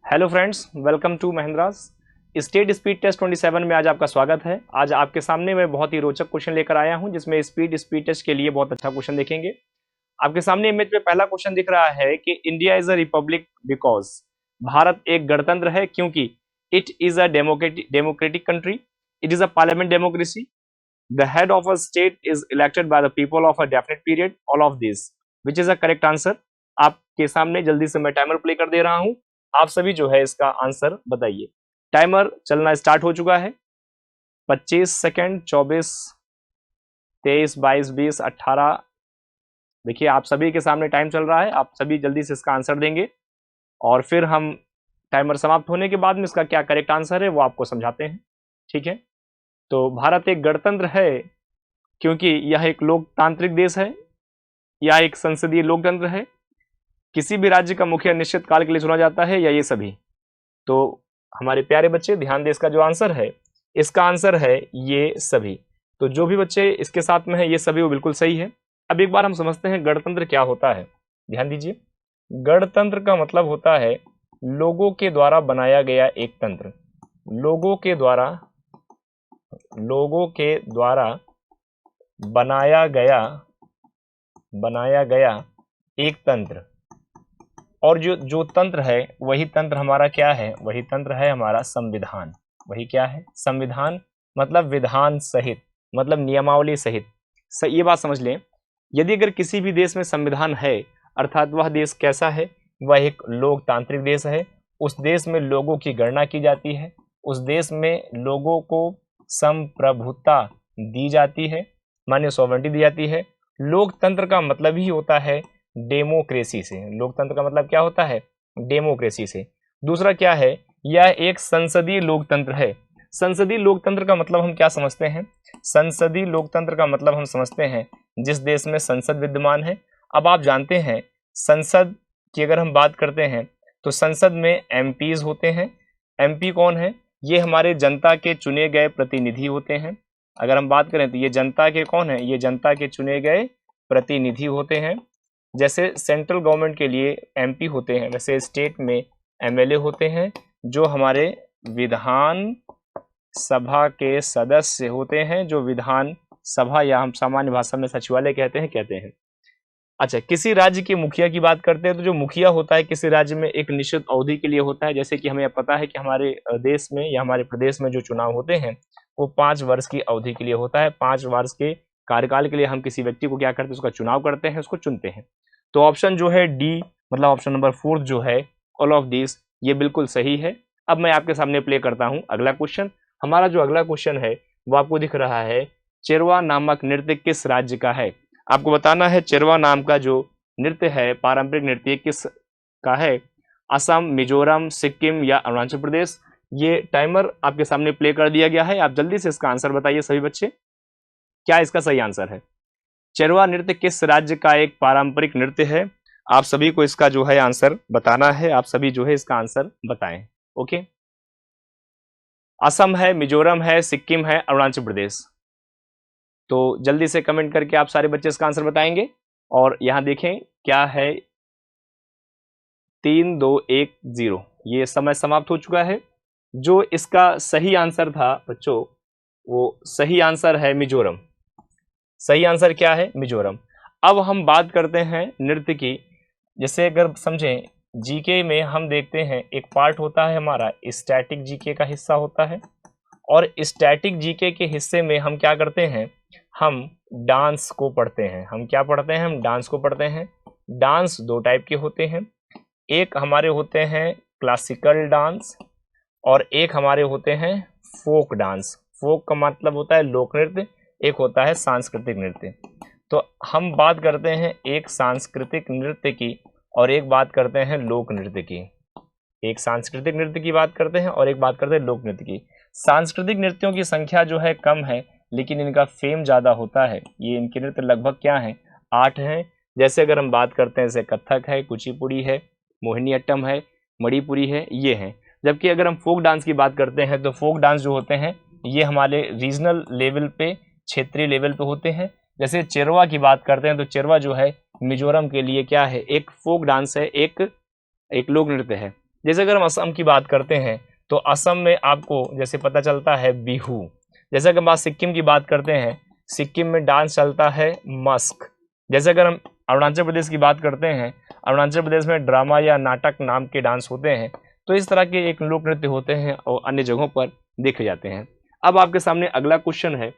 Hello friends, welcome to Mahindras state speed test 27 में आज आपका स्वागत है। आज आपके सामने मैं बहुत ही रोचक क्वेश्चन लेकर आया हूं, जिसमें स्पीड टेस्ट के लिए बहुत अच्छा क्वेश्चन देखेंगे। आपके सामने इमेज में पहला क्वेश्चन दिख रहा है कि India is a republic because Bharat एक गणतंत्र है क्योंकि it is a democratic country, it is a parliament democracy, the head of a state is elected by the people of a definite period, all of this which is a correct answer. आपके सामने जल्दी से मैं timer play कर दे रहा हूं, आप सभी जो है इसका आंसर बताइए। टाइमर चलना स्टार्ट हो चुका है। 25 सेकेंड, 24, 23, 22, 20, 18। देखिए आप सभी के सामने टाइम चल रहा है, आप सभी जल्दी से इसका आंसर देंगे और फिर हम टाइमर समाप्त होने के बाद में इसका क्या करेक्ट आंसर है वो आपको समझाते हैं। ठीक है, तो भारत एक गणतंत्र है क्योंकि यह एक लोकतांत्रिक देश है, यह एक संसदीय लोकतंत्र है। किसी भी राज्य का मुखिया निश्चित काल के लिए चुना जाता है, या ये सभी। तो हमारे प्यारे बच्चे ध्यान दें, इसका जो आंसर है, इसका आंसर है ये सभी। तो जो भी बच्चे इसके साथ में है ये सभी, वो बिल्कुल सही है। अब एक बार हम समझते हैं गणतंत्र क्या होता है। ध्यान दीजिए, गणतंत्र का मतलब होता है लोगों के द्वारा बनाया गया एक तंत्र। लोगों के द्वारा बनाया गया एक तंत्र। और जो तंत्र है वही तंत्र हमारा क्या है? वही तंत्र है हमारा संविधान। वही क्या है? संविधान। मतलब विधान सहित, मतलब नियमावली सहित। ये बात समझ लें, यदि अगर किसी भी देश में संविधान है, अर्थात वह देश कैसा है? वह एक लोकतांत्रिक देश है। उस देश में लोगों की गणना की जाती है, उस देश में लोगों को संप्रभुता दी जाती है, मान्य सॉवरेंटी दी जाती है। लोकतंत्र का मतलब ही होता है डेमोक्रेसी से। लोकतंत्र का मतलब क्या होता है? डेमोक्रेसी से। दूसरा क्या है? यह एक संसदीय लोकतंत्र है। संसदीय लोकतंत्र का मतलब हम क्या समझते हैं? संसदीय लोकतंत्र का मतलब हम समझते हैं जिस देश में संसद विद्यमान है। अब आप जानते हैं संसद की अगर हम बात करते हैं तो संसद में एमपीज होते हैं। एमपी कौन है? ये हमारे जनता के चुने गए प्रतिनिधि होते हैं। अगर हम बात करें तो ये जनता के कौन है? ये जनता के चुने गए प्रतिनिधि होते हैं। जैसे सेंट्रल गवर्नमेंट के लिए एमपी होते हैं, वैसे स्टेट में एमएलए होते हैं, जो हमारे विधान सभा के सदस्य होते हैं, जो विधान सभा या हम सामान्य भाषा में सचिवालय कहते हैं। अच्छा, किसी राज्य के मुखिया की बात करते हैं तो जो मुखिया होता है किसी राज्य में एक निश्चित अवधि के लिए होता है। जैसे कि हमें पता है कि हमारे देश में या हमारे प्रदेश में जो चुनाव होते हैं वो 5 वर्ष की अवधि के लिए होता है। 5 वर्ष के कार्यकाल के लिए हम किसी व्यक्ति को क्या करते हैं? उसका चुनाव करते हैं, उसको चुनते हैं। तो ऑप्शन जो है डी, मतलब ऑप्शन नंबर 4 जो है, ऑल ऑफ दिस, ये बिल्कुल सही है। अब मैं आपके सामने प्ले करता हूं अगला क्वेश्चन। हमारा जो अगला क्वेश्चन है वो आपको दिख रहा है, चिरवा नामक नृत्य किस राज्य का है? आपको बताना है चिरवा नाम का जो नृत्य है, पारंपरिक नृत्य, किस का है? असम, मिजोरम, सिक्किम या अरुणाचल प्रदेश? ये टाइमर आपके सामने प्ले कर दिया गया है, आप जल्दी से इसका आंसर बताइए सभी बच्चे, क्या इसका सही आंसर है? चिरवा नृत्य किस राज्य का एक पारंपरिक नृत्य है? आप सभी को इसका जो है आंसर बताना है, आप सभी जो है इसका आंसर बताएं। ओके, असम है, मिजोरम है, सिक्किम है, अरुणाचल प्रदेश? तो जल्दी से कमेंट करके आप सारे बच्चे इसका आंसर बताएंगे। और यहां देखें क्या है, 3, 2, 1, 0। ये समय समाप्त हो चुका है। जो इसका सही आंसर था बच्चों, वो सही आंसर है मिजोरम। सही आंसर क्या है? मिजोरम। अब हम बात करते हैं नृत्य की। जैसे अगर समझें, जीके में हम देखते हैं एक पार्ट होता है हमारा स्टैटिक जीके का हिस्सा होता है, और स्टैटिक जीके के हिस्से में हम क्या करते हैं? हम डांस को पढ़ते हैं। हम क्या पढ़ते हैं? हम डांस को पढ़ते हैं। डांस 2 टाइप के होते हैं, एक हमारे होते हैं क्लासिकल डांस और एक हमारे होते हैं फोक डांस। फोक का मतलब होता है लोक नृत्य, एक होता है सांस्कृतिक नृत्य। तो हम बात करते हैं एक सांस्कृतिक नृत्य की और एक बात करते हैं लोक नृत्य की। एक सांस्कृतिक नृत्य की बात करते हैं और एक बात करते हैं लोक नृत्य की। सांस्कृतिक नृत्यों की संख्या जो है कम है, लेकिन इनका फेम ज़्यादा होता है। ये इनके नृत्य लगभग क्या हैं? 8 हैं। जैसे अगर हम बात करते हैं, जैसे कथक है, कुचिपुड़ी है, मोहिनीअट्टम है, मणिपुरी है, ये हैं। जबकि अगर हम फोक डांस की बात करते हैं तो फोक डांस जो होते हैं ये हमारे रीजनल लेवल पे, क्षेत्रीय लेवल पे होते हैं। जैसे चिरवा की बात करते हैं तो चिरवा जो है मिजोरम के लिए क्या है? एक फोक डांस है, एक लोक नृत्य है। जैसे अगर हम असम की बात करते हैं तो असम में आपको जैसे पता चलता है बिहू। जैसे अगर बात सिक्किम की बात करते हैं, सिक्किम में डांस चलता है मस्क। जैसे अगर हम अरुणाचल प्रदेश की बात करते हैं, अरुणाचल प्रदेश में ड्रामा या नाटक नाम के डांस होते हैं। तो इस तरह के एक लोक नृत्य होते हैं और अन्य जगहों पर देखे जाते हैं। अब आपके सामने अगला क्वेश्चन है।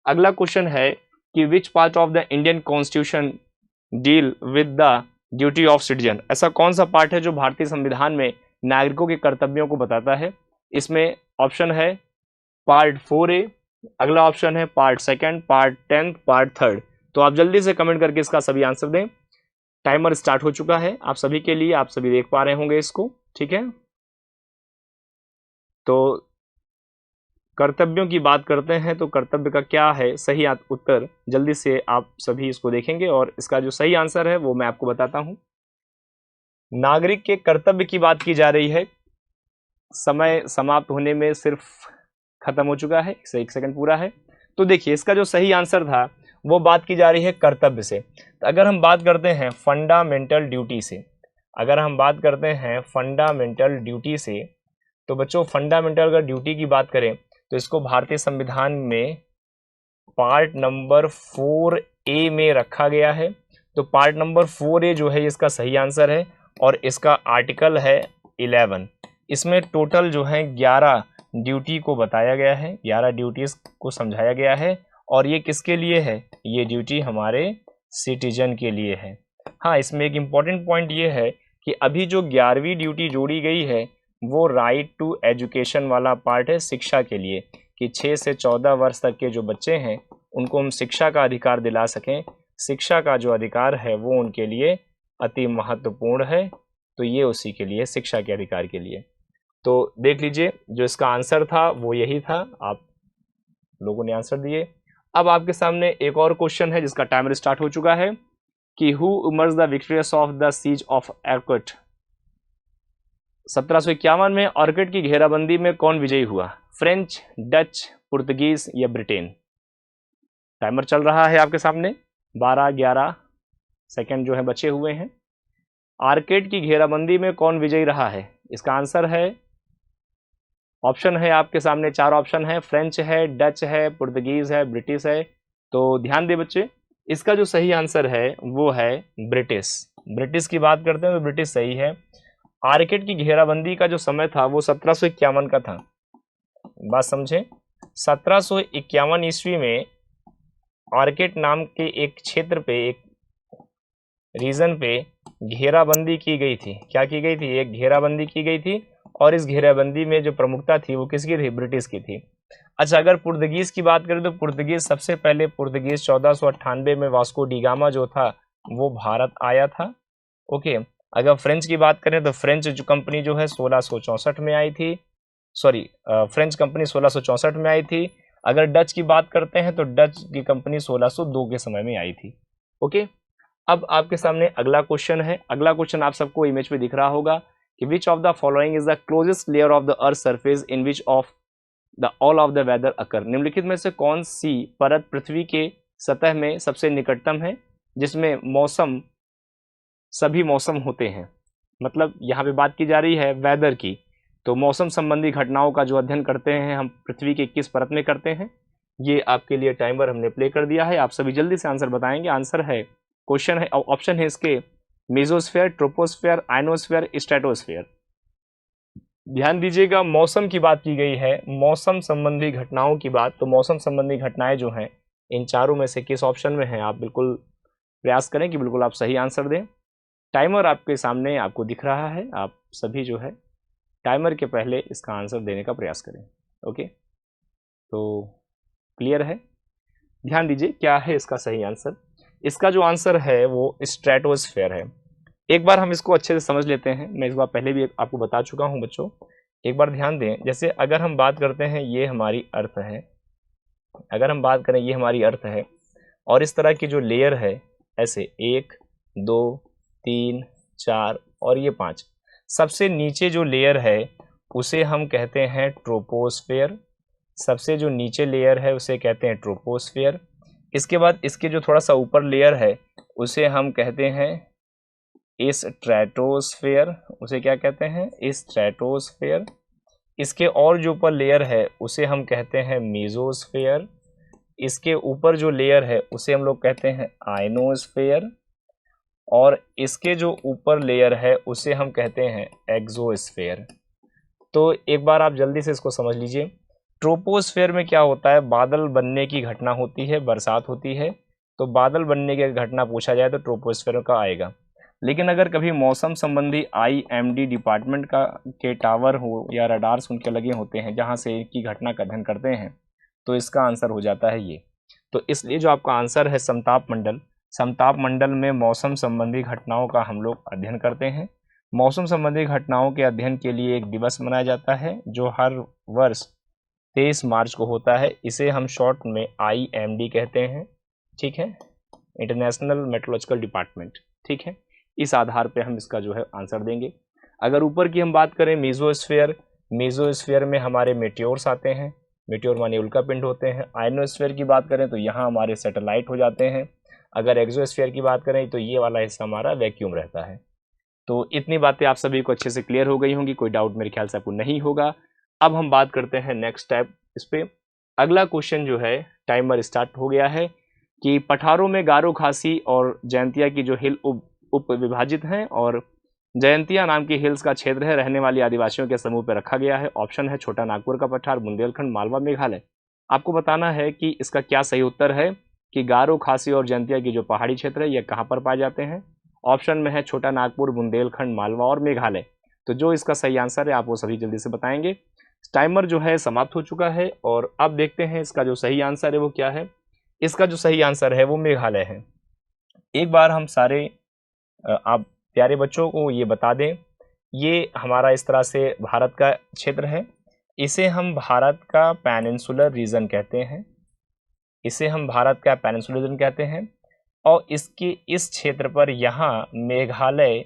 अगला क्वेश्चन है कि which part of the Indian constitution deal with the duty of citizen. ऐसा कौन सा पार्ट है जो भारतीय संविधान में नागरिकों के कर्तव्यों को बताता है। इसमें ऑप्शन है पार्ट 4A, अगला ऑप्शन है पार्ट 2, पार्ट 10, पार्ट 3। तो आप जल्दी से कमेंट करके इसका सभी आंसर दें। टाइमर स्टार्ट हो चुका है आप सभी के लिए, आप सभी देख पा रहे होंगे इसको, ठीक है। तो कर्तव्यों की बात करते हैं तो कर्तव्य का क्या है सही उत्तर, जल्दी से आप सभी इसको देखेंगे और इसका जो सही आंसर है वो मैं आपको बताता हूं। नागरिक के कर्तव्य की बात की जा रही है। समय समाप्त होने में सिर्फ खत्म हो चुका है, 1 सेकंड पूरा है। तो देखिए इसका जो सही आंसर था वो बात की जा रही है कर्तव्य से। तो अगर हम बात करते हैं फंडामेंटल ड्यूटी से, अगर हम बात करते हैं फंडामेंटल ड्यूटी से, तो बच्चों फंडामेंटल अगर ड्यूटी की बात करें तो इसको भारतीय संविधान में पार्ट नंबर 4A में रखा गया है। तो पार्ट नंबर 4A जो है इसका सही आंसर है और इसका आर्टिकल है 11। इसमें टोटल जो है 11 ड्यूटी को बताया गया है, 11 ड्यूटीज को समझाया गया है। और ये किसके लिए है, ये ड्यूटी हमारे सिटीजन के लिए है। हाँ, इसमें एक इम्पॉर्टेंट पॉइंट ये है कि अभी जो 11वीं ड्यूटी जोड़ी गई है वो राइट टू एजुकेशन वाला पार्ट है, शिक्षा के लिए, कि 6 से 14 वर्ष तक के जो बच्चे हैं उनको हम शिक्षा का अधिकार दिला सकें। शिक्षा का जो अधिकार है वो उनके लिए अति महत्वपूर्ण है। तो ये उसी के लिए, शिक्षा के अधिकार के लिए। तो देख लीजिए जो इसका आंसर था वो यही था, आप लोगों ने आंसर दिए। अब आपके सामने एक और क्वेश्चन है जिसका टाइमर स्टार्ट हो चुका है कि who emerge the victorious of the siege of Arcot. 1751 में ऑर्कुट की घेराबंदी में कौन विजयी हुआ, फ्रेंच, डच, पुर्तगीज या ब्रिटेन। टाइमर चल रहा है आपके सामने, 12-11 सेकेंड जो है बचे हुए हैं। ऑर्कुट की घेराबंदी में कौन विजयी रहा है, इसका आंसर है, ऑप्शन है आपके सामने 4 ऑप्शन है, फ्रेंच है, डच है, पुर्तगीज है, ब्रिटिश है। तो ध्यान दे बच्चे, इसका जो सही आंसर है वो है ब्रिटिश। ब्रिटिश की बात करते हैं तो ब्रिटिश सही है। ऑर्कुट की घेराबंदी का जो समय था वो 1751 का था, बात समझे। 1751 ईस्वी में ऑर्कुट नाम के एक क्षेत्र पे, एक रीजन पे घेराबंदी की गई थी। क्या की गई थी, एक घेराबंदी की गई थी और इस घेराबंदी में जो प्रमुखता थी वो किसकी थी, ब्रिटिश की थी। अच्छा, अगर पुर्तगीज की बात करें तो पुर्तगीज सबसे पहले पुर्तगीज 1498 में वास्को डी गामा जो था वो भारत आया था। ओके, अगर फ्रेंच की बात करें तो फ्रेंच जो कंपनी जो है 1664 में आई थी, सॉरी फ्रेंच कंपनी 1664 में आई थी। अगर डच की बात करते हैं तो डच की कंपनी 1602 के समय में आई थी। ओके, अब आपके सामने अगला क्वेश्चन है। अगला क्वेश्चन आप सबको इमेज पे दिख रहा होगा कि which of the following is the closest layer of the earth surface in which of the all of the weather occur. निम्नलिखित में से कौन सी परत पृथ्वी के सतह में सबसे निकटतम है जिसमें मौसम, सभी मौसम होते हैं। मतलब यहाँ पे बात की जा रही है वेदर की, तो मौसम संबंधी घटनाओं का जो अध्ययन करते हैं हम पृथ्वी के किस परत में करते हैं। ये आपके लिए टाइमर हमने प्ले कर दिया है, आप सभी जल्दी से आंसर बताएंगे। आंसर है, क्वेश्चन है, ऑप्शन है इसके मेसोस्फीयर, ट्रोपोस्फीयर, आयनोस्फीयर, स्ट्रेटोस्फीयर। ध्यान दीजिएगा, मौसम की बात की गई है, मौसम संबंधी घटनाओं की बात। तो मौसम संबंधी घटनाएं जो हैं इन चारों में से किस ऑप्शन में है, आप बिल्कुल प्रयास करें कि बिल्कुल आप सही आंसर दें। टाइमर आपके सामने आपको दिख रहा है, आप सभी जो है टाइमर के पहले इसका आंसर देने का प्रयास करें। ओके, तो क्लियर है। ध्यान दीजिए क्या है इसका सही आंसर। इसका जो आंसर है वो स्ट्रेटोस्फीयर है। एक बार हम इसको अच्छे से समझ लेते हैं, मैं इस बार पहले भी आपको बता चुका हूं बच्चों, एक बार ध्यान दें। जैसे अगर हम बात करते हैं ये हमारी अर्थ है, अगर हम बात करें ये हमारी अर्थ है और इस तरह की जो लेयर है ऐसे 1 2 3 4 और ये 5, सबसे नीचे जो लेयर है उसे हम कहते हैं ट्रोपोस्फेयर। सबसे जो नीचे लेयर है उसे कहते हैं ट्रोपोस्फेयर। इसके बाद इसके जो थोड़ा सा ऊपर लेयर है उसे हम कहते हैं स्ट्रेटोस्फेयर, उसे क्या कहते हैं? स्ट्रेटोस्फेयर। इसके और जो ऊपर लेयर है उसे हम कहते हैं मेसोस्फेयर। इसके ऊपर जो लेयर है उसे हम लोग कहते हैं आयनोस्फेयर, और इसके जो ऊपर लेयर है उसे हम कहते हैं एक्सोस्फेयर। तो एक बार आप जल्दी से इसको समझ लीजिए। ट्रोपोस्फेयर में क्या होता है? बादल बनने की घटना होती है, बरसात होती है, तो बादल बनने की घटना पूछा जाए तो ट्रोपोस्फेयर का आएगा। लेकिन अगर कभी मौसम संबंधी IMD डिपार्टमेंट का के टावर हो या रडार्स उनके लगे होते हैं जहां से इनकी घटना का अध्ययन करते हैं, तो इसका आंसर हो जाता है ये। तो इसलिए जो आपका आंसर है समताप मंडल, समताप मंडल में मौसम संबंधी घटनाओं का हम लोग अध्ययन करते हैं। मौसम संबंधी घटनाओं के अध्ययन के लिए एक दिवस मनाया जाता है जो हर वर्ष 23 मार्च को होता है। इसे हम शॉर्ट में IMD कहते हैं, ठीक है, इंटरनेशनल मेट्रोलॉजिकल डिपार्टमेंट, ठीक है। इस आधार पे हम इसका जो है आंसर देंगे। अगर ऊपर की हम बात करें मेसोस्फेयर, मेसोस्फेयर में हमारे मेटियोर्स आते हैं, मेटियोर माने उल्कापिंड होते हैं। आयनोस्फेयर की बात करें तो यहाँ हमारे सैटेलाइट हो जाते हैं। अगर एक्सोस्फेयर की बात करें तो ये वाला हिस्सा हमारा वैक्यूम रहता है। तो इतनी बातें आप सभी को अच्छे से क्लियर हो गई होंगी, कोई डाउट मेरे ख्याल से आपको नहीं होगा। अब हम बात करते हैं नेक्स्ट टाइप इस पे। अगला क्वेश्चन जो है, टाइमर स्टार्ट हो गया है कि पठारों में गारो खासी और जयंतिया की जो हिल उप विभाजित हैं और जयंतिया नाम की हिल्स का क्षेत्र है रहने वाली आदिवासियों के समूह पर रखा गया है। ऑप्शन है छोटा नागपुर का पठार, बुंदेलखंड, मालवा, मेघालय। आपको बताना है कि इसका क्या सही उत्तर है कि गारो खासी और जयंतिया की जो पहाड़ी क्षेत्र है ये कहाँ पर पाए जाते हैं। ऑप्शन में है छोटा नागपुर, बुंदेलखंड, मालवा और मेघालय। तो जो इसका सही आंसर है आप वो सभी जल्दी से बताएंगे। टाइमर जो है समाप्त हो चुका है और अब देखते हैं इसका जो सही आंसर है वो क्या है। इसका जो सही आंसर है वो मेघालय है। एक बार हम सारे आप प्यारे बच्चों को ये बता दें, ये हमारा इस तरह से भारत का क्षेत्र है। इसे हम भारत का पेनिनसुलर रीजन कहते हैं, इसे हम भारत का पेनिनसुलर रीजन कहते हैं। और इसके इस क्षेत्र पर यहाँ मेघालय,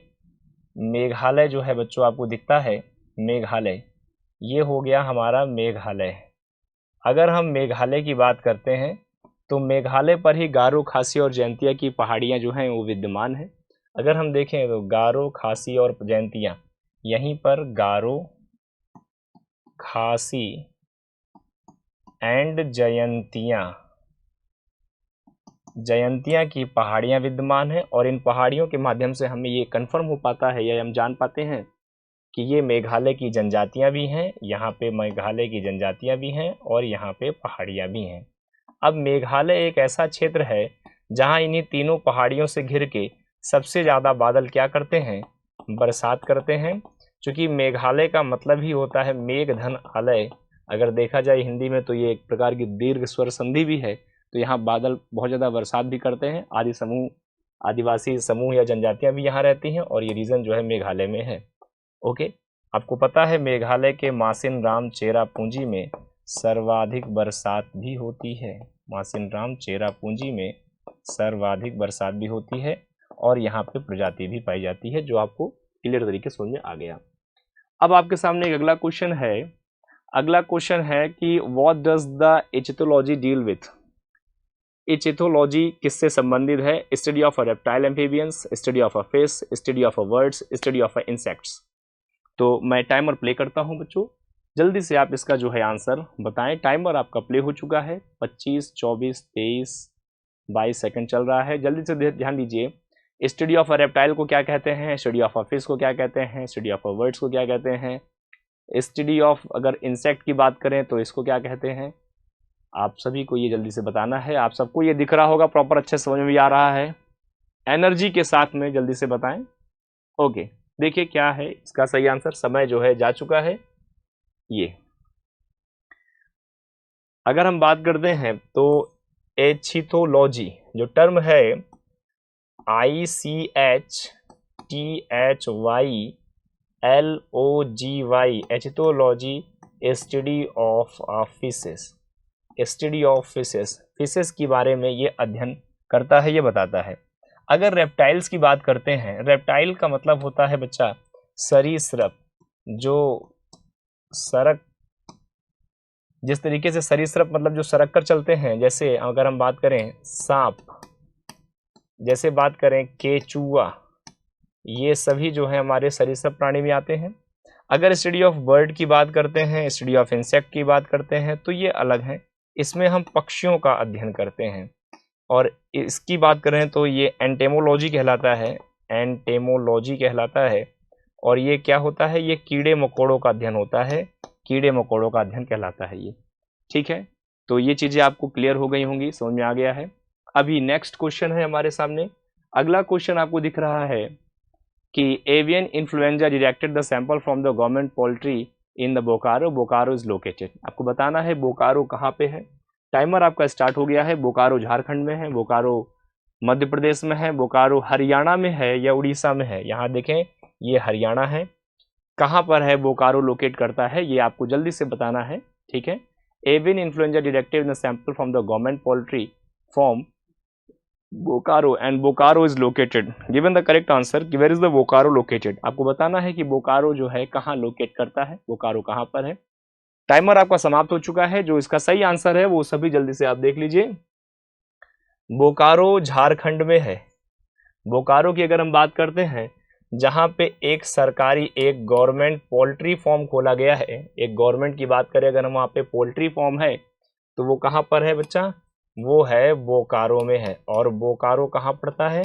मेघालय जो है बच्चों आपको दिखता है मेघालय, ये हो गया हमारा मेघालय। अगर हम मेघालय की बात करते हैं तो मेघालय पर ही गारो, खासी और जयंतिया की पहाड़ियाँ जो हैं वो विद्यमान हैं। अगर हम देखें तो गारो, खासी और जयंतिया, यहीं पर गारो, खासी एंड जयंतिया की पहाड़ियाँ विद्यमान हैं और इन पहाड़ियों के माध्यम से हमें ये कन्फर्म हो पाता है या हम जान पाते हैं कि ये मेघालय की जनजातियाँ भी हैं, यहाँ पे मेघालय की जनजातियाँ भी हैं और यहाँ पे पहाड़ियाँ भी हैं। अब मेघालय एक ऐसा क्षेत्र है जहाँ इन्हीं तीनों पहाड़ियों से घिर के सबसे ज़्यादा बादल क्या करते हैं? बरसात करते हैं। क्योंकि मेघालय का मतलब ही होता है मेघ धन आलय। अगर देखा जाए हिंदी में तो ये एक प्रकार की दीर्घ स्वर संधि भी है। तो यहाँ बादल बहुत ज़्यादा बरसात भी करते हैं। आदिवासी समूह या जनजातियाँ भी यहाँ रहती हैं और ये रीजन जो है मेघालय में है। ओके, आपको पता है मेघालय के मासिन राम चेरापूंजी में सर्वाधिक बरसात भी होती है। मासिन राम चेरापूंजी में सर्वाधिक बरसात भी होती है और यहाँ पे प्रजाति भी पाई जाती है, जो आपको क्लियर तरीके से समझ में आ गया। अब आपके सामने एक अगला क्वेश्चन है। अगला क्वेश्चन है कि what does the ichthyology deal with. Ichthyology किससे संबंधित है? Study of a reptile amphibians, study of a fish, study of a birds, study of a insects. तो मैं टाइमर प्ले करता हूं बच्चों, जल्दी से आप इसका जो है आंसर बताएं। टाइमर आपका प्ले हो चुका है। 25, 24, 23, 22 सेकंड चल रहा है। जल्दी से ध्यान दीजिए। स्टडी ऑफ अ रेप्टाइल को क्या कहते हैं? स्टडी ऑफ अ फिश को क्या कहते हैं? स्टडी ऑफ अ बर्ड्स को क्या कहते हैं? स्टडी ऑफ अगर इंसेक्ट की बात करें तो इसको क्या कहते हैं? आप सभी को ये जल्दी से बताना है। आप सबको ये दिख रहा होगा, प्रॉपर अच्छे समझ में भी आ रहा है। एनर्जी के साथ में जल्दी से बताएं। ओके, देखिए क्या है इसका सही आंसर। समय जो है जा चुका है। ये अगर हम बात करते हैं तो एचिथोलॉजी जो टर्म है ICHTHYLOGY, ichthyology study of fishes, study of fishes के बारे में ये अध्ययन करता है, ये बताता है। अगर रेप्टाइल्स की बात करते हैं, रेप्टाइल का मतलब होता है बच्चा सरीसृप, जो सरक, जिस तरीके से सरीसृप मतलब जो सरक कर चलते हैं। जैसे अगर हम बात करें सांप, जैसे बात करें केचुआ, ये सभी जो है हमारे सरीसृप प्राणी में आते हैं। अगर स्टडी ऑफ बर्ड की बात करते हैं, स्टडी ऑफ इंसेक्ट की बात करते हैं तो ये अलग है, इसमें हम पक्षियों का अध्ययन करते हैं। और इसकी बात करें तो ये एंटेमोलॉजी कहलाता है, एंटेमोलॉजी कहलाता है। और ये क्या होता है, ये कीड़े मकोड़ों का अध्ययन होता है, कीड़े मकोड़ों का अध्ययन कहलाता है ये। ठीक है, तो ये चीज़ें आपको क्लियर हो गई होंगी, समझ में आ गया है। अभी नेक्स्ट क्वेश्चन है हमारे सामने। अगला क्वेश्चन आपको दिख रहा है कि avian influenza detected the sample from the government poultry in the Bokaro, Bokaro is located. आपको बताना है बोकारो कहाँ पे है। टाइमर आपका स्टार्ट हो गया है। बोकारो झारखंड में है, बोकारो मध्य प्रदेश में है, बोकारो हरियाणा में है या उड़ीसा में है। यहाँ देखें ये हरियाणा है। कहाँ पर है बोकारो लोकेट करता है ये आपको जल्दी से बताना है। ठीक है, avian influenza detected in the sample from the government poultry farm Bokaro and Bokaro is located. Given the correct answer कि where is the Bokaro located. आपको बताना है कि बोकारो जो है कहाँ लोकेट करता है, बोकारो कहाँ पर है। टाइमर आपका समाप्त हो चुका है। जो इसका सही आंसर है वो सभी जल्दी से आप देख लीजिए। बोकारो झारखंड में है। बोकारो की अगर हम बात करते हैं, जहाँ पे एक सरकारी, एक गवर्नमेंट पोल्ट्री फार्म खोला गया है, एक गवर्नमेंट की बात करें अगर हम, वहाँ पे पोल्ट्री फार्म है तो वो कहाँ पर है बच्चा, वो है बोकारो में है। और बोकारो कहाँ पड़ता है,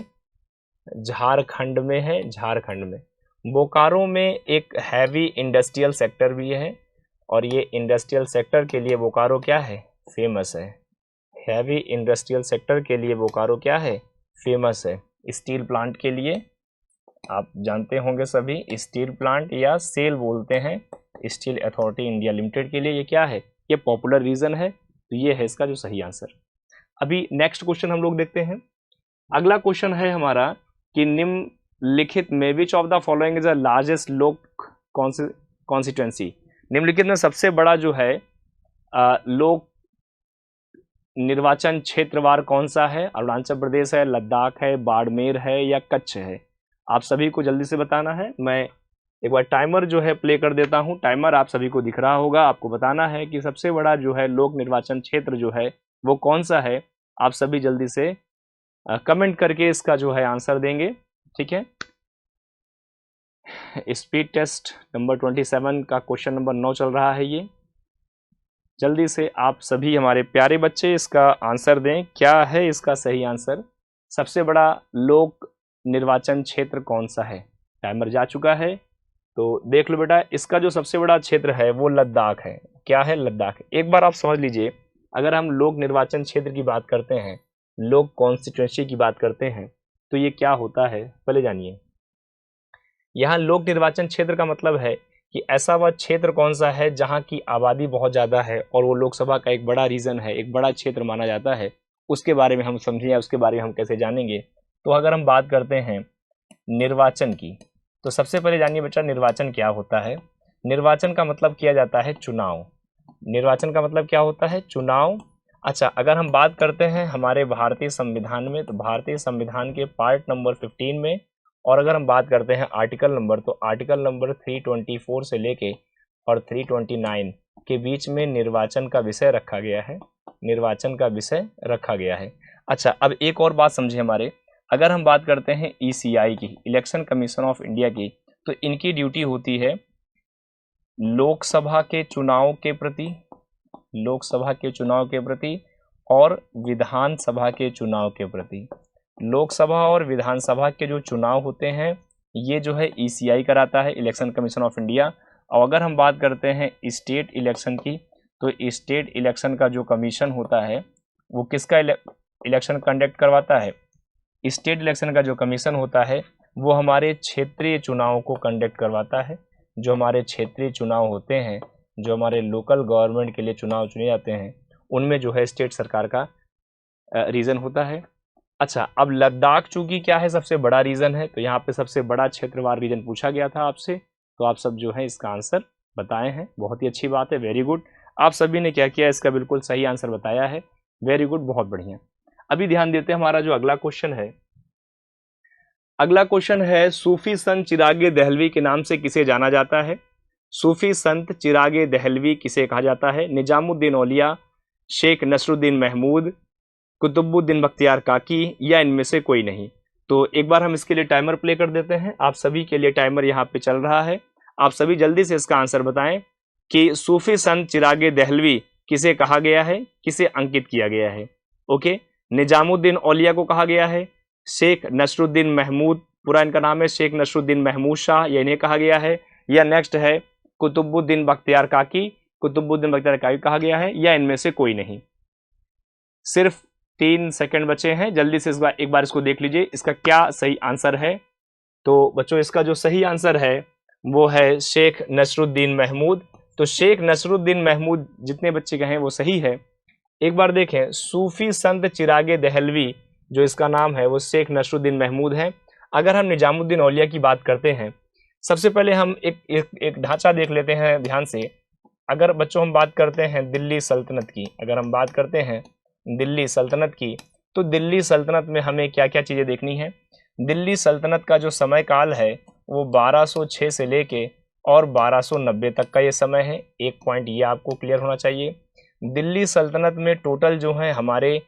झारखंड में है, झारखंड में। बोकारो में एक हैवी इंडस्ट्रियल सेक्टर भी है और ये इंडस्ट्रियल सेक्टर के लिए बोकारो क्या है, फेमस है। हैवी इंडस्ट्रियल सेक्टर के लिए बोकारो क्या है, फेमस है। स्टील प्लांट के लिए आप जानते होंगे सभी, स्टील प्लांट या सेल बोलते हैं, स्टील अथॉरिटी इंडिया लिमिटेड के लिए ये क्या है, ये पॉपुलर रीजन है। तो ये है इसका जो सही आंसर। अभी नेक्स्ट क्वेश्चन हम लोग देखते हैं। अगला क्वेश्चन है हमारा कि निम्नलिखित में विच of the following is the largest लोक कॉन्स्टिट्यूएंसी। निम्नलिखित में सबसे बड़ा जो है लोक निर्वाचन क्षेत्रवार कौन सा है। अरुणाचल प्रदेश है, लद्दाख है, बाड़मेर है या कच्छ है। आप सभी को जल्दी से बताना है। मैं एक बार टाइमर जो है प्ले कर देता हूं। टाइमर आप सभी को दिख रहा होगा। आपको बताना है कि सबसे बड़ा जो है लोक निर्वाचन क्षेत्र जो है वो कौन सा है। आप सभी जल्दी से कमेंट करके इसका जो है आंसर देंगे। ठीक है, स्पीड टेस्ट नंबर 27 का क्वेश्चन नंबर 9 चल रहा है ये। जल्दी से आप सभी हमारे प्यारे बच्चे इसका आंसर दें। क्या है इसका सही आंसर, सबसे बड़ा लोक निर्वाचन क्षेत्र कौन सा है। टाइमर जा चुका है तो देख लो बेटा, इसका जो सबसे बड़ा क्षेत्र है वो लद्दाख है। क्या है, लद्दाख। एक बार आप समझ लीजिए, अगर हम लोक निर्वाचन क्षेत्र की बात करते हैं, लोक कॉन्स्टिट्यूएंसी की बात करते हैं तो ये क्या होता है पहले जानिए। यहाँ लोक निर्वाचन क्षेत्र का मतलब है कि ऐसा वह क्षेत्र कौन सा है जहाँ की आबादी बहुत ज़्यादा है और वो लोकसभा का एक बड़ा रीजन है, एक बड़ा क्षेत्र माना जाता है। उसके बारे में हम समझें, उसके बारे में हम कैसे जानेंगे। तो अगर हम बात करते हैं निर्वाचन की, तो सबसे पहले जानिए बच्चा निर्वाचन क्या होता है। निर्वाचन का मतलब किया जाता है चुनाव। निर्वाचन का मतलब क्या होता है, चुनाव। अच्छा, अगर हम बात करते हैं हमारे भारतीय संविधान में, तो भारतीय संविधान के पार्ट नंबर 15 में, और अगर हम बात करते हैं आर्टिकल नंबर, तो आर्टिकल नंबर 324 से लेके और 329 के बीच में निर्वाचन का विषय रखा गया है, निर्वाचन का विषय रखा गया है। अच्छा, अब एक और बात समझिए हमारे, अगर हम बात करते हैं ECI की, इलेक्शन कमीशन ऑफ इंडिया की, तो इनकी ड्यूटी होती है लोकसभा के चुनाव के प्रति, लोकसभा के चुनाव के प्रति और विधानसभा के चुनाव के प्रति। लोकसभा और विधानसभा के जो चुनाव होते हैं ये जो है ECI कराता है, इलेक्शन कमीशन ऑफ इंडिया। और अगर हम बात करते हैं स्टेट इलेक्शन की, तो स्टेट इलेक्शन का जो कमीशन होता है वो किसका इलेक्शन कंडक्ट करवाता है। स्टेट इलेक्शन का जो कमीशन होता है वो हमारे क्षेत्रीय चुनाव को कंडक्ट करवाता है। जो हमारे क्षेत्रीय चुनाव होते हैं, जो हमारे लोकल गवर्नमेंट के लिए चुनाव चुने जाते हैं, उनमें जो है स्टेट सरकार का रीजन होता है। अच्छा, अब लद्दाख चूंकि क्या है, सबसे बड़ा रीजन है, तो यहाँ पे सबसे बड़ा क्षेत्रवार रीजन पूछा गया था आपसे, तो आप सब जो है इसका आंसर बताए हैं। बहुत ही अच्छी बात है, वेरी गुड। आप सभी ने क्या किया, इसका बिल्कुल सही आंसर बताया है, वेरी गुड, बहुत बढ़िया। अभी ध्यान देते हैं हमारा जो अगला क्वेश्चन है। अगला क्वेश्चन है सूफी संत चिरागे दहलवी के नाम से किसे जाना जाता है। सूफी संत चिरागे दहलवी किसे कहा जाता है। निजामुद्दीन औलिया, शेख नसरुद्दीन महमूद, कुतुबुद्दीन बख्तियार काकी या इनमें से कोई नहीं। तो एक बार हम इसके लिए टाइमर प्ले कर देते हैं। आप सभी के लिए टाइमर यहाँ पे चल रहा है। आप सभी जल्दी से इसका आंसर बताएं कि सूफी संत चिरागे दहलवी किसे कहा गया है, किसे अंकित किया गया है। ओके, निजामुद्दीन औलिया को कहा गया है, शेख नसरुद्दीन महमूद, पूरा इनका नाम है शेख नसरुद्दीन महमूद शाह, ये इन्हें कहा गया है, या नेक्स्ट है कुतुबुद्दीन बख्तियार काकी, कुतुबुद्दीन बख्तियार काकी कहा गया है, या इनमें से कोई नहीं। सिर्फ 3 सेकंड बचे हैं, जल्दी से एक बार इसको देख लीजिए इसका क्या सही आंसर है। तो बच्चों इसका जो सही आंसर है वो है शेख नसरुद्दीन महमूद। तो शेख नसरुद्दीन महमूद जितने बच्चे कहें वो सही है। एक बार देखें, सूफी संत चिरागे दहलवी जो इसका नाम है वो शेख नसरुद्दीन महमूद है। अगर हम निजामुद्दीन औलिया की बात करते हैं, सबसे पहले हम एक ढांचा देख लेते हैं ध्यान से। अगर बच्चों हम बात करते हैं दिल्ली सल्तनत की, अगर हम बात करते हैं दिल्ली सल्तनत की, तो दिल्ली सल्तनत में हमें क्या क्या चीज़ें देखनी है। दिल्ली सल्तनत का जो समय काल है वो 1206 से लेके और 1290 तक का ये समय है। एक पॉइंट ये आपको क्लियर होना चाहिए। दिल्ली सल्तनत में टोटल जो है हमारे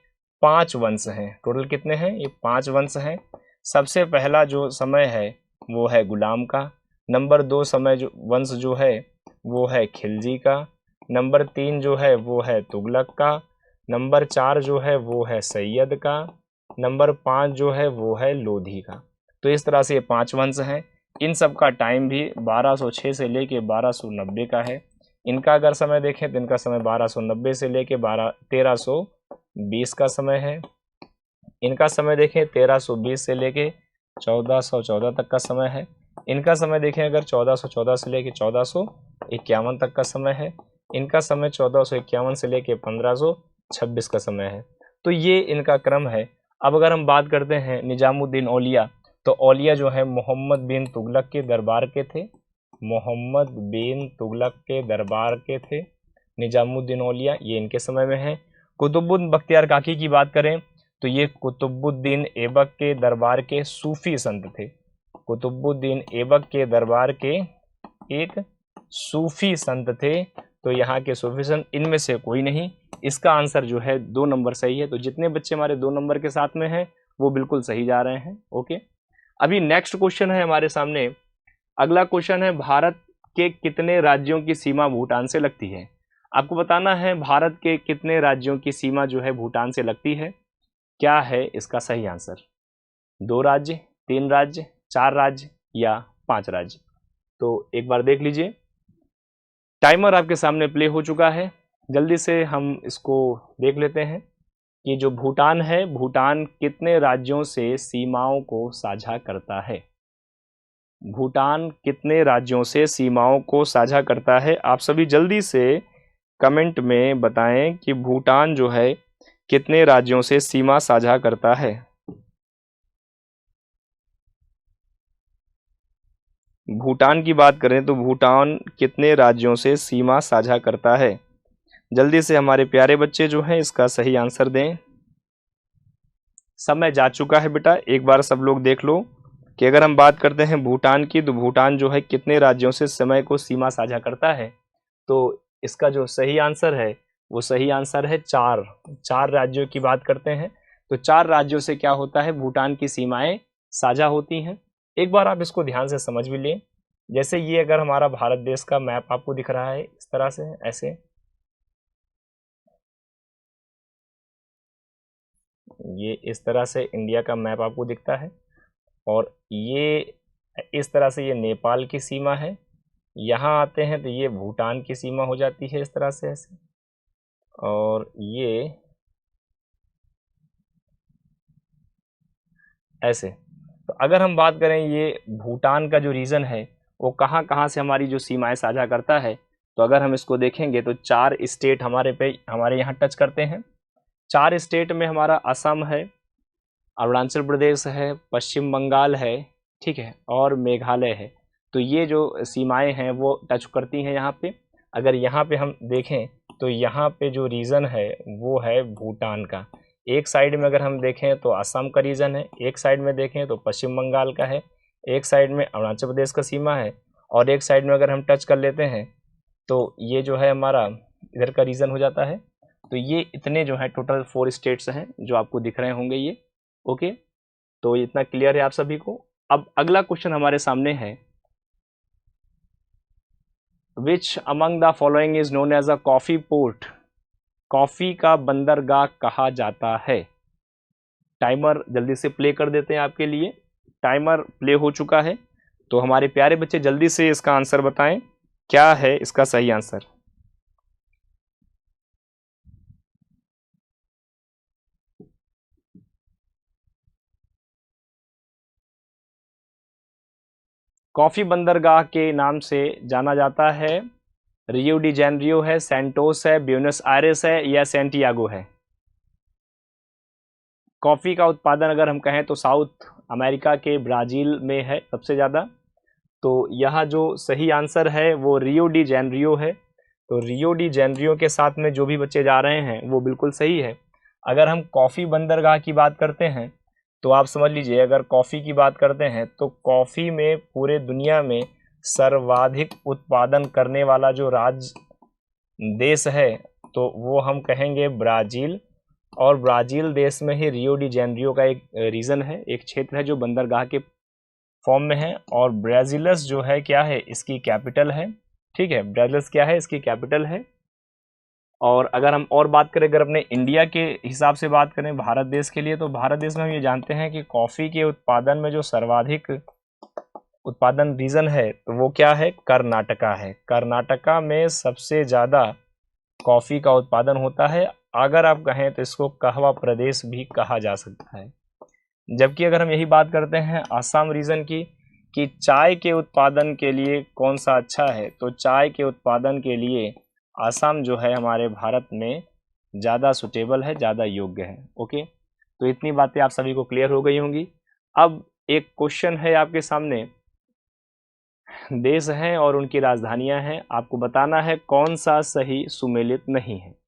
5 वंश हैं। टोटल कितने हैं? ये 5 वंश हैं। सबसे पहला जो समय है वो है गुलाम का। नंबर 2 समय जो वंश जो है वो है खिलजी का। नंबर 3 जो है वो है तुगलक का। नंबर 4 जो है वो है सैयद का। नंबर 5 जो है वो है लोधी का। तो इस तरह से ये 5 वंश हैं। इन सब का टाइम भी 1206 से लेके 1290 का है। इनका अगर समय देखें तो इनका समय 1290 से लेके 1320 का समय है। इनका समय देखें 1320 से लेके 1414 तक का समय है। इनका समय देखें अगर 1414 से लेके 1451 तक का समय है। इनका समय 1451 से लेके 1526 का समय है। तो ये इनका क्रम है। अब अगर हम बात करते हैं निजामुद्दीन औलिया, तो औलिया जो है मोहम्मद बिन तुगलक के दरबार के थे। मोहम्मद बिन तुगलक के दरबार के थे निजामुद्दीन औलिया, ये इनके समय में है। कुतुबुद्दीन बख्तियार काकी की बात करें तो ये कुतुबुद्दीन ऐबक के दरबार के सूफी संत थे। कुतुबुद्दीन ऐबक के दरबार के एक सूफी संत थे। तो यहाँ के सूफी संत इनमें से कोई नहीं। इसका आंसर जो है 2 नंबर सही है। तो जितने बच्चे हमारे 2 नंबर के साथ में हैं वो बिल्कुल सही जा रहे हैं। ओके, अभी नेक्स्ट क्वेश्चन है हमारे सामने। अगला क्वेश्चन है, भारत के कितने राज्यों की सीमा भूटान से लगती है। आपको बताना है भारत के कितने राज्यों की सीमा जो है भूटान से लगती है। क्या है इसका सही आंसर? 2 राज्य, 3 राज्य, 4 राज्य या 5 राज्य? तो एक बार देख लीजिए, टाइमर आपके सामने प्ले हो चुका है। जल्दी से हम इसको देख लेते हैं कि जो भूटान है, भूटान कितने राज्यों से सीमाओं को साझा करता है। भूटान कितने राज्यों से सीमाओं को साझा करता है? आप सभी जल्दी से कमेंट में बताएं कि भूटान जो है कितने राज्यों से सीमा साझा करता है। भूटान की बात करें तो भूटान कितने राज्यों से सीमा साझा करता है? जल्दी से हमारे प्यारे बच्चे जो हैं इसका सही आंसर दें। समय जा चुका है बेटा, एक बार सब लोग देख लो कि अगर हम बात करते हैं भूटान की, तो भूटान जो है कितने राज्यों से समय को सीमा साझा करता है। तो इसका जो सही आंसर है वो सही आंसर है 4 राज्यों की बात करते हैं। तो 4 राज्यों से क्या होता है, भूटान की सीमाएं साझा होती हैं। एक बार आप इसको ध्यान से समझ भी लें। जैसे ये अगर हमारा भारत देश का मैप आपको दिख रहा है इस तरह से, ऐसे ये इस तरह से इंडिया का मैप आपको दिखता है, और ये इस तरह से ये नेपाल की सीमा है। यहाँ आते हैं तो ये भूटान की सीमा हो जाती है इस तरह से ऐसे, और ये ऐसे। तो अगर हम बात करें ये भूटान का जो रीजन है वो कहाँ कहाँ से हमारी जो सीमाएं साझा करता है, तो अगर हम इसको देखेंगे तो 4 स्टेट हमारे यहाँ टच करते हैं। 4 स्टेट में हमारा असम है, अरुणाचल प्रदेश है, पश्चिम बंगाल है, ठीक है, और मेघालय है। तो ये जो सीमाएं हैं वो टच करती हैं यहाँ पे। अगर यहाँ पे हम देखें तो यहाँ पे जो रीजन है वो है भूटान का। एक साइड में अगर हम देखें तो असम का रीजन है, एक साइड में देखें तो पश्चिम बंगाल का है, एक साइड में अरुणाचल प्रदेश का सीमा है, और एक साइड में अगर हम टच कर लेते हैं तो ये जो है हमारा इधर का रीजन हो जाता है। तो ये इतने जो है टोटल 4 स्टेट्स हैं जो आपको दिख रहे होंगे ये। ओके, तो इतना क्लियर है आप सभी को। अब अगला क्वेश्चन हमारे सामने है, which among the following is known as a coffee port, coffee का बंदरगाह कहा जाता है। टाइमर जल्दी से प्ले कर देते हैं आपके लिए, टाइमर प्ले हो चुका है। तो हमारे प्यारे बच्चे जल्दी से इसका आंसर बताएं, क्या है इसका सही आंसर। कॉफी बंदरगाह के नाम से जाना जाता है, रियो डी जेनरियो है, सैंटोस है, ब्यूनस आयरेस है या सैंटियागो है। कॉफी का उत्पादन अगर हम कहें तो साउथ अमेरिका के ब्राजील में है सबसे ज़्यादा। तो यहाँ जो सही आंसर है वो रियो डी जेनरियो है। तो रियो डी जेनरियो के साथ में जो भी बच्चे जा रहे हैं वो बिल्कुल सही है। अगर हम कॉफ़ी बंदरगाह की बात करते हैं तो आप समझ लीजिए, अगर कॉफ़ी की बात करते हैं तो कॉफ़ी में पूरे दुनिया में सर्वाधिक उत्पादन करने वाला जो राज्य देश है तो वो हम कहेंगे ब्राज़ील। और ब्राज़ील देश में ही रियो डी जेनरियो का एक रीजन है, एक क्षेत्र है जो बंदरगाह के फॉर्म में है। और ब्राज़िलस जो है क्या है, इसकी कैपिटल है। ठीक है, ब्राज़िलस क्या है, इसकी कैपिटल है। और अगर हम और बात करें, अगर अपने इंडिया के हिसाब से बात करें भारत देश के लिए, तो भारत देश में हम ये जानते हैं कि कॉफ़ी के उत्पादन में जो सर्वाधिक उत्पादन रीजन है तो वो क्या है, कर्नाटका है। कर्नाटका में सबसे ज़्यादा कॉफ़ी का उत्पादन होता है। अगर आप कहें तो इसको कहवा प्रदेश भी कहा जा सकता है। जबकि अगर हम यही बात करते हैं आसाम रीजन की, कि चाय के उत्पादन के लिए कौन सा अच्छा है, तो चाय के उत्पादन के लिए आसाम जो है हमारे भारत में ज़्यादा सुटेबल है, ज़्यादा योग्य है। ओके, तो इतनी बातें आप सभी को क्लियर हो गई होंगी। अब एक क्वेश्चन है आपके सामने, देश हैं और उनकी राजधानियां हैं, आपको बताना है कौन सा सही सुमेलित नहीं है।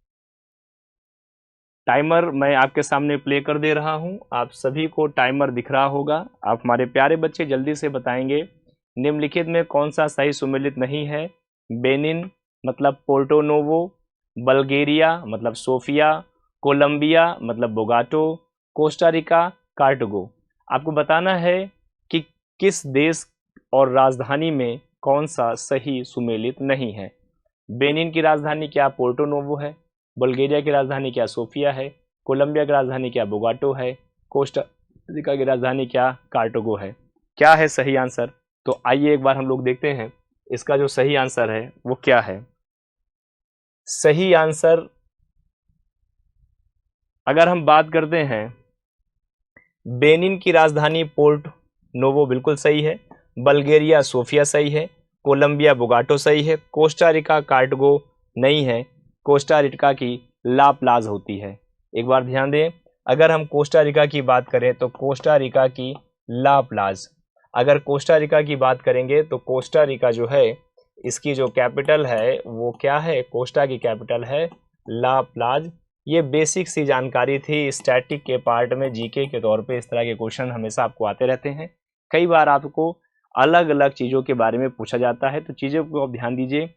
टाइमर मैं आपके सामने प्ले कर दे रहा हूं, आप सभी को टाइमर दिख रहा होगा। आप हमारे प्यारे बच्चे जल्दी से बताएंगे निम्नलिखित में कौन सा सही सुमेलित नहीं है। बेनिन मतलब पोर्टो नोवो, बल्गेरिया मतलब सोफिया, कोलंबिया मतलब बोगाटो, कोस्टारिका कार्टगो। आपको बताना है कि किस देश और राजधानी में कौन सा सही सुमेलित नहीं है। बेनिन की राजधानी क्या पोर्टो नोवो है, बल्गेरिया की राजधानी क्या सोफिया है, कोलंबिया की राजधानी क्या बोगाटो है, कोस्टा रिका की राजधानी क्या कार्टगो है। क्या है सही आंसर? तो आइए एक बार हम लोग देखते हैं इसका जो सही आंसर है वो क्या है। सही आंसर अगर हम बात करते हैं, बेनिन की राजधानी पोर्ट नोवो बिल्कुल सही है, बल्गेरिया सोफिया सही है, कोलंबिया बोगाटो सही है, कोस्टा रिका कार्टगो नहीं है, कोस्टा रिका की ला प्लाज होती है। एक बार ध्यान दें, अगर हम कोस्टा रिका की बात करें तो कोस्टा रिका की ला प्लाज, अगर कोस्टा रिका की बात करेंगे तो कोस्टा रिका जो है इसकी जो कैपिटल है वो क्या है, कोस्टा की कैपिटल है ला प्लाज। ये बेसिक सी जानकारी थी, स्टैटिक के पार्ट में जीके के तौर पे इस तरह के क्वेश्चन हमेशा आपको आते रहते हैं। कई बार आपको अलग अलग चीज़ों के बारे में पूछा जाता है, तो चीज़ों को आप ध्यान दीजिए।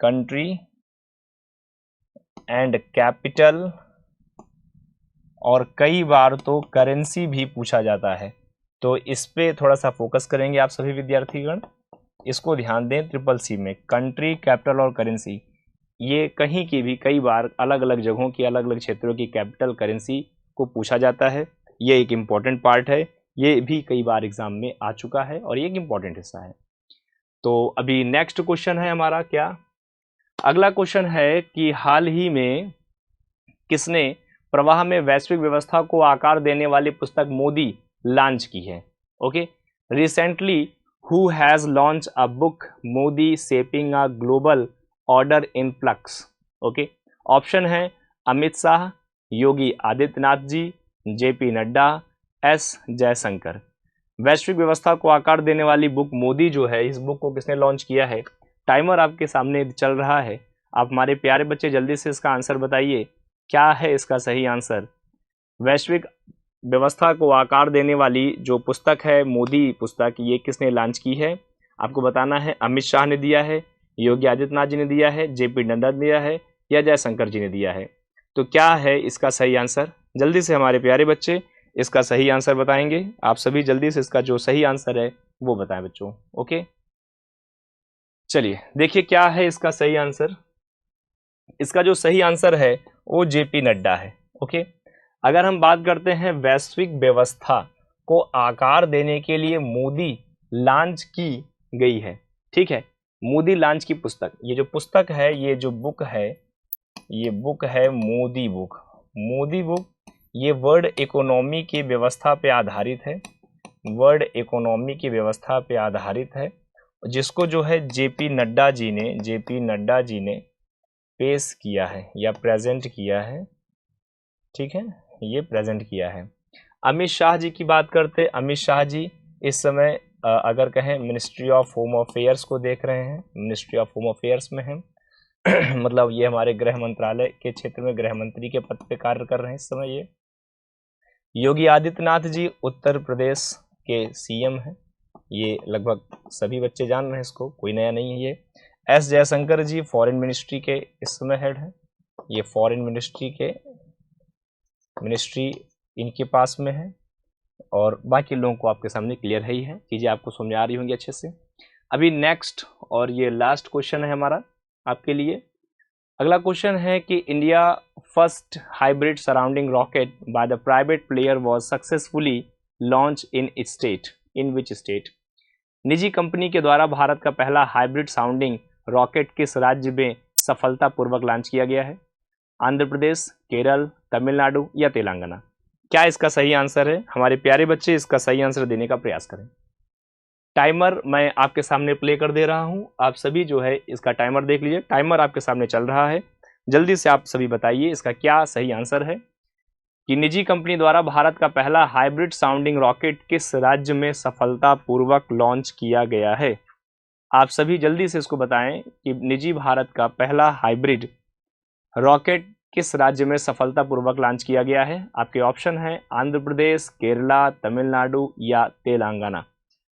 कंट्री एंड कैपिटल, और कई बार तो करेंसी भी पूछा जाता है। तो इस पे थोड़ा सा फोकस करेंगे आप सभी विद्यार्थीगण, इसको ध्यान दें। ट्रिपल सी में कंट्री, कैपिटल और करेंसी, ये कहीं की भी कई बार अलग अलग जगहों की अलग अलग क्षेत्रों की कैपिटल करेंसी को पूछा जाता है। ये एक इम्पॉर्टेंट पार्ट है, ये भी कई बार एग्जाम में आ चुका है और ये एक इम्पॉर्टेंट हिस्सा है। तो अभी नेक्स्ट क्वेश्चन है हमारा क्या, अगला क्वेश्चन है कि हाल ही में किसने प्रवाह में वैश्विक व्यवस्था को आकार देने वाली पुस्तक मोदी लॉन्च की है। Okay, recently who has launch a book Modi shaping a global order in flux. Okay, option है अमित शाह, योगी आदित्यनाथ जी, जेपी नड्डा, एस जयशंकर। वैश्विक व्यवस्था को आकार देने वाली बुक मोदी जो है, इस बुक को किसने लॉन्च किया है। टाइमर आपके सामने चल रहा है, आप हमारे प्यारे बच्चे जल्दी से इसका आंसर बताइए, क्या है इसका सही आंसर। वैश्विक व्यवस्था को आकार देने वाली जो पुस्तक है मोदी पुस्तक, ये किसने लॉन्च की है। आपको बताना है अमित शाह ने दिया है, योगी आदित्यनाथ जी ने दिया है, जेपी नड्डा ने दिया है या जयशंकर जी ने दिया है। तो क्या है इसका सही आंसर, जल्दी से हमारे प्यारे बच्चे इसका सही आंसर बताएंगे। आप सभी जल्दी से इसका जो सही आंसर है वो बताएं बच्चों। ओके, चलिए देखिए क्या है इसका सही आंसर। इसका जो सही आंसर है वो जेपी नड्डा है। ओके, अगर हम बात करते हैं वैश्विक व्यवस्था को आकार देने के लिए मोदी लॉन्च की गई है, ठीक है, मोदी लॉन्च की पुस्तक, ये जो पुस्तक है, ये जो बुक है, ये बुक है मोदी बुक। मोदी बुक ये वर्ल्ड इकोनॉमी की व्यवस्था पे आधारित है, वर्ल्ड इकोनॉमी की व्यवस्था पे आधारित है, जिसको जो है जेपी नड्डा जी ने पेश किया है या प्रेजेंट किया है, ठीक है, ये प्रेजेंट किया है। अमित शाह जी की बात करते, अमित शाह जी इस समय अगर कहें मिनिस्ट्री ऑफ होम अफेयर्स को देख रहे हैं, मिनिस्ट्री ऑफ होम अफेयर्स में हैं मतलब ये हमारे गृह मंत्रालय के क्षेत्र में गृह मंत्री के पद पे कार्य कर रहे हैं इस समय ये। योगी आदित्यनाथ जी उत्तर प्रदेश के सीएम हैं, ये लगभग सभी बच्चे जान रहे हैं, इसको कोई नया नहीं है ये। एस जयशंकर जी फॉरेन मिनिस्ट्री के इस समय हेड हैं, ये फॉरेन मिनिस्ट्री के मिनिस्ट्री इनके पास में है, और बाकी लोगों को आपके सामने क्लियर है ही है, चीज़ें आपको समझ आ रही होंगी अच्छे से। अभी नेक्स्ट और ये लास्ट क्वेश्चन है हमारा आपके लिए। अगला क्वेश्चन है कि India first hybrid surrounding rocket by the private player was successfully launch in state, in which state. निजी कंपनी के द्वारा भारत का पहला हाइब्रिड साउंडिंग रॉकेट किस राज्य में सफलतापूर्वक लॉन्च किया गया है? आंध्र प्रदेश, केरल, तमिलनाडु या तेलंगाना? क्या इसका सही आंसर है? हमारे प्यारे बच्चे इसका सही आंसर देने का प्रयास करें। टाइमर मैं आपके सामने प्ले कर दे रहा हूं, आप सभी जो है इसका टाइमर देख लीजिए, टाइमर आपके सामने चल रहा है, जल्दी से आप सभी बताइए इसका क्या सही आंसर है कि निजी कंपनी द्वारा भारत का पहला हाइब्रिड साउंडिंग रॉकेट किस राज्य में सफलतापूर्वक लॉन्च किया गया है? आप सभी जल्दी से इसको बताएं कि निजी भारत का पहला हाइब्रिड रॉकेट किस राज्य में सफलतापूर्वक लॉन्च किया गया है? आपके ऑप्शन है आंध्र प्रदेश, केरला, तमिलनाडु या तेलंगाना।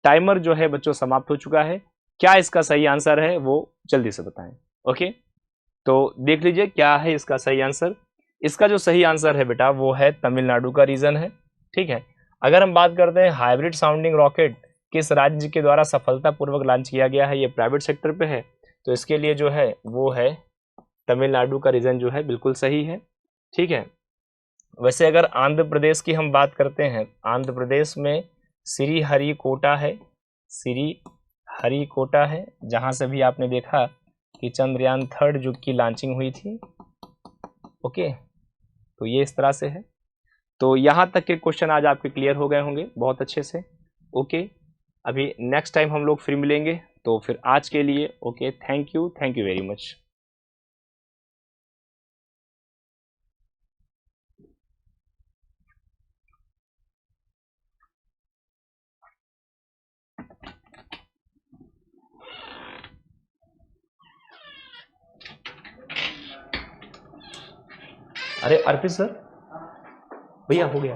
टाइमर जो है बच्चों समाप्त हो चुका है, क्या इसका सही आंसर है वो जल्दी से बताएं। ओके, तो देख लीजिए क्या है इसका सही आंसर। इसका जो सही आंसर है बेटा वो है तमिलनाडु का रीजन है, ठीक है। अगर हम बात करते हैं हाइब्रिड साउंडिंग रॉकेट किस राज्य के द्वारा सफलतापूर्वक लॉन्च किया गया है, ये प्राइवेट सेक्टर पे है, तो इसके लिए जो है वो है तमिलनाडु का रीजन जो है बिल्कुल सही है, ठीक है। वैसे अगर आंध्र प्रदेश की हम बात करते हैं, आंध्र प्रदेश में श्रीहरिकोटा है, श्रीहरिकोटा है, जहां से भी आपने देखा कि चंद्रयान 3 जो की लॉन्चिंग हुई थी। ओके, तो ये इस तरह से है। तो यहाँ तक के क्वेश्चन आज आपके क्लियर हो गए होंगे बहुत अच्छे से। ओके, अभी नेक्स्ट टाइम हम लोग फिर मिलेंगे, तो फिर आज के लिए okay, thank you very much. अरे अर्पित सर, भैया हो गया,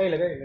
लगाई